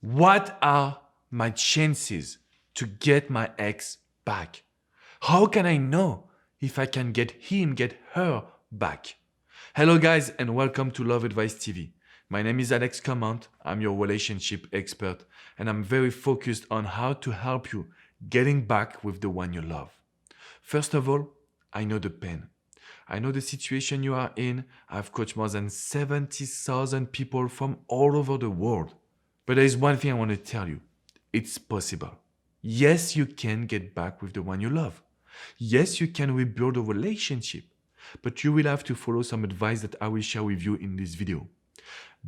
What are my chances to get my ex back? How can I know if I can get him, get her back? Hello guys and welcome to Love Advice TV. My name is Alex Comment. I'm your relationship expert and I'm very focused on how to help you getting back with the one you love. First of all, I know the pain. I know the situation you are in. I've coached more than 70,000 people from all over the world. But there is one thing I want to tell you. It's possible. Yes, you can get back with the one you love. Yes, you can rebuild a relationship. But you will have to follow some advice that I will share with you in this video.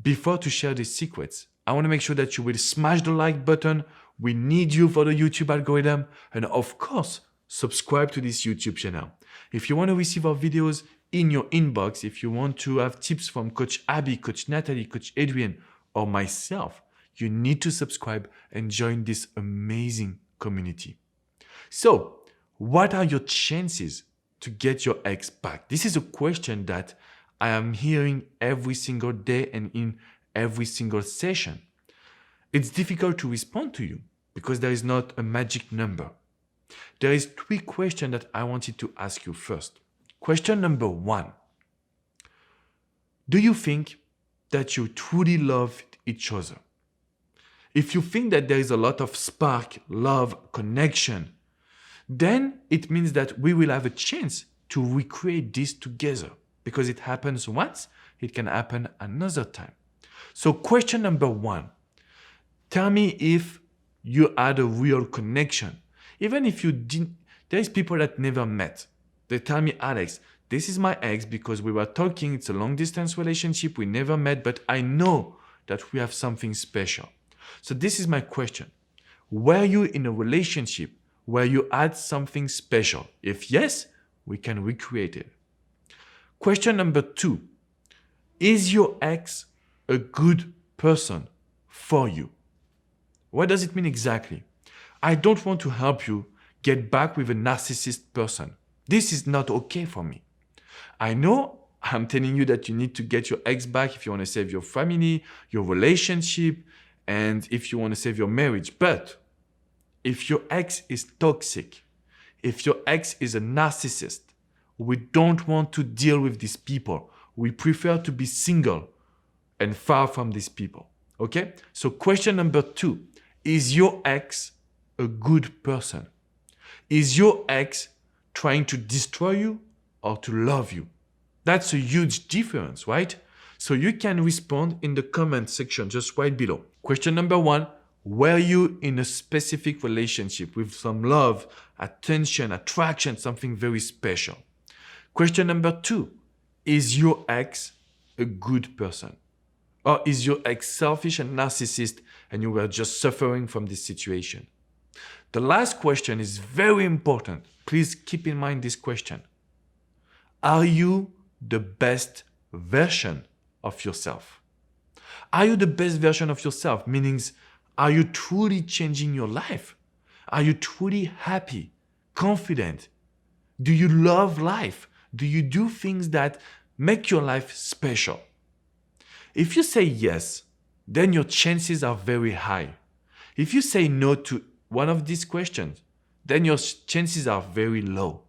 Before to share the secrets, I want to make sure that you will smash the like button. We need you for the YouTube algorithm. And of course, subscribe to this YouTube channel. If you want to receive our videos in your inbox, if you want to have tips from Coach Abby, Coach Natalie, Coach Adrian, or myself, you need to subscribe and join this amazing community. So, what are your chances to get your ex back? This is a question that I am hearing every single day and in every single session. It's difficult to respond to you because there is not a magic number. There is 3 questions that I wanted to ask you first. Question number 1. Do you think that you truly love each other? If you think that there is a lot of spark, love, connection, then it means that we will have a chance to recreate this together. Because it happens once, it can happen another time. So question number 1, tell me if you had a real connection. Even if you didn't, there is people that never met. They tell me, Alex, this is my ex because we were talking, it's a long distance relationship, we never met, but I know that we have something special. So this is my question. Were you in a relationship where you had something special? If yes, we can recreate it. Question number 2. Is your ex a good person for you? What does it mean exactly? I don't want to help you get back with a narcissist person. This is not okay for me. I know I'm telling you that you need to get your ex back if you want to save your family, your relationship, and if you want to save your marriage. But if your ex is toxic, if your ex is a narcissist, we don't want to deal with these people. We prefer to be single and far from these people. Okay? So question number 2, is your ex a good person? Is your ex trying to destroy you or to love you? That's a huge difference, right? So you can respond in the comment section just right below. Question number 1, were you in a specific relationship with some love, attention, attraction, something very special? Question number 2, is your ex a good person? Or is your ex selfish and narcissist and you were just suffering from this situation? The last question is very important. Please keep in mind this question. Are you the best version of yourself? Are you the best version of yourself? Meaning, are you truly changing your life? Are you truly happy, confident? Do you love life? Do you do things that make your life special? If you say yes, then your chances are very high. If you say no to one of these questions, then your chances are very low.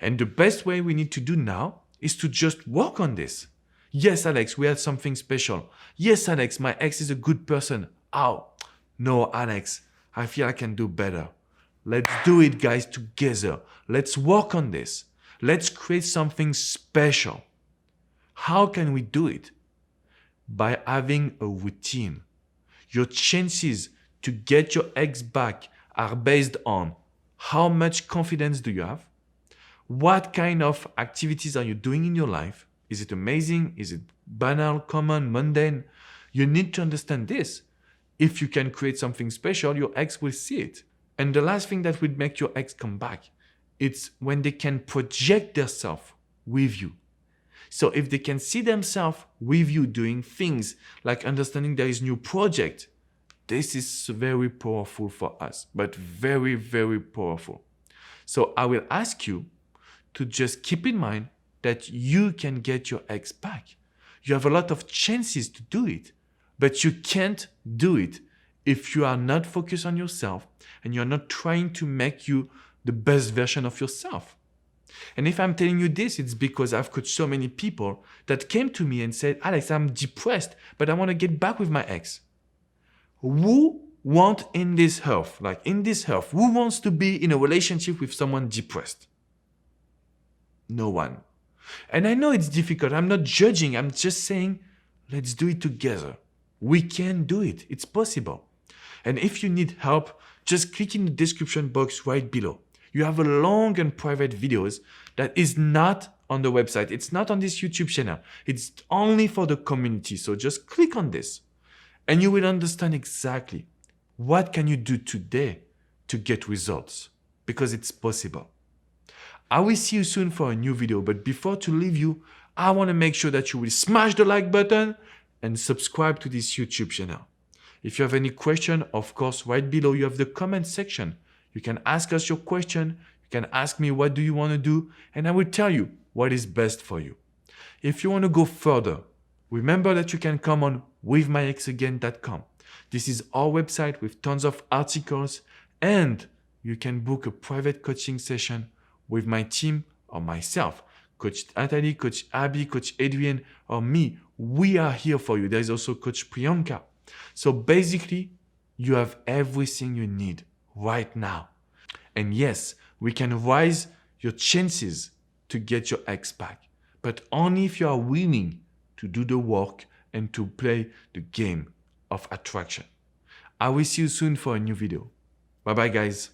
And the best way we need to do now is to just work on this. Yes, Alex, we had something special. Yes, Alex, my ex is a good person. Oh, no, Alex, I feel I can do better. Let's do it, guys, together. Let's work on this. Let's create something special. How can we do it? By having a routine. Your chances to get your ex back are based on how much confidence do you have? What kind of activities are you doing in your life? Is it amazing? Is it banal, common, mundane? You need to understand this. If you can create something special, your ex will see it. And the last thing that will make your ex come back, it's when they can project themselves with you. So if they can see themselves with you doing things like understanding there is new project, this is very powerful for us, but very, very powerful. So I will ask you to just keep in mind that you can get your ex back. You have a lot of chances to do it, but you can't do it if you are not focused on yourself and you're not trying to make you the best version of yourself. And if I'm telling you this, it's because I've coached so many people that came to me and said, Alex, I'm depressed, but I want to get back with my ex. Who wants in this health, who wants to be in a relationship with someone depressed? No one. And I know it's difficult. I'm not judging. I'm just saying, let's do it together. We can do it. It's possible. And if you need help, just click in the description box right below. You have a long and private videos that is not on the website. It's not on this YouTube channel. It's only for the community. So just click on this and you will understand exactly what can you do today to get results, because it's possible. I will see you soon for a new video, but before to leave you, I want to make sure that you will smash the like button and subscribe to this YouTube channel. If you have any question, of course, right below you have the comment section. You can ask us your question. You can ask me what do you want to do, and I will tell you what is best for you. If you want to go further, remember that you can come on withmyexagain.com. This is our website with tons of articles, and you can book a private coaching session with my team or myself, Coach Natalie, Coach Abby, Coach Adrian, or me. We are here for you. There is also Coach Priyanka. So basically, you have everything you need right now. And yes, we can raise your chances to get your ex back, but only if you are willing to do the work and to play the game of attraction. I will see you soon for a new video. Bye bye, guys.